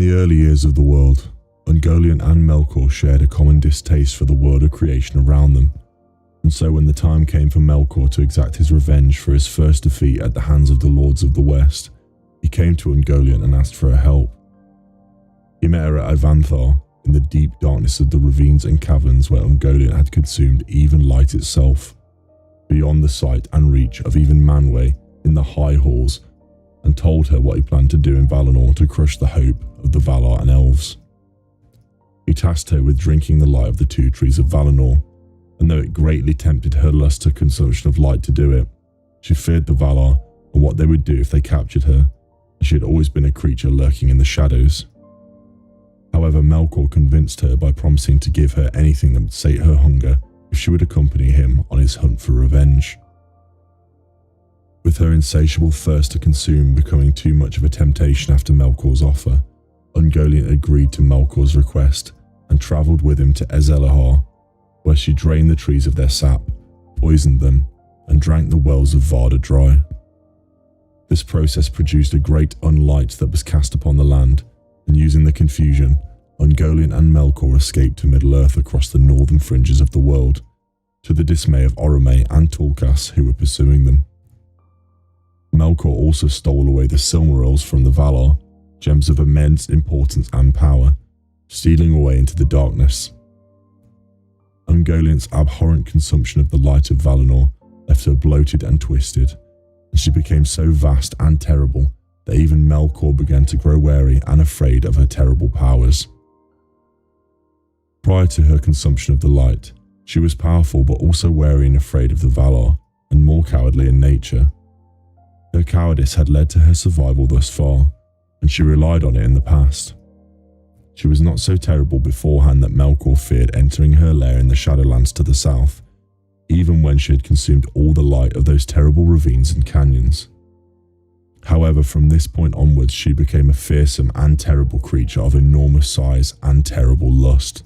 the early years of the world, Ungoliant and Melkor shared a common distaste for the world of creation around them, and so when the time came for Melkor to exact his revenge for his first defeat at the hands of the Lords of the West, he came to Ungoliant and asked for her help. He met her at Ivanthar, in the deep darkness of the ravines and caverns where Ungoliant had consumed even light itself, beyond the sight and reach of even Manwë in the high halls, and told her what he planned to do in Valinor to crush the hope of the Valar and Elves. He tasked her with drinking the light of the two trees of Valinor, and though it greatly tempted her lust to consumption of light to do it, she feared the Valar and what they would do if they captured her, and she had always been a creature lurking in the shadows. However, Melkor convinced her by promising to give her anything that would sate her hunger if she would accompany him on his hunt for revenge. With her insatiable thirst to consume becoming too much of a temptation after Melkor's offer, Ungoliant agreed to Melkor's request and travelled with him to Ezellahar, where she drained the trees of their sap, poisoned them, and drank the wells of Varda dry. This process produced a great unlight that was cast upon the land, and using the confusion, Ungoliant and Melkor escaped to Middle-earth across the northern fringes of the world, to the dismay of Orome and Tulkas who were pursuing them. Melkor also stole away the Silmarils from the Valar, gems of immense importance and power, stealing away into the darkness. Ungoliant's abhorrent consumption of the light of Valinor left her bloated and twisted, and she became so vast and terrible that even Melkor began to grow wary and afraid of her terrible powers. Prior to her consumption of the light, she was powerful but also wary and afraid of the Valar, and more cowardly in nature. Her cowardice had led to her survival thus far, and she relied on it in the past. She was not so terrible beforehand that Melkor feared entering her lair in the Shadowlands to the south, even when she had consumed all the light of those terrible ravines and canyons. However, from this point onwards she became a fearsome and terrible creature of enormous size and terrible lust.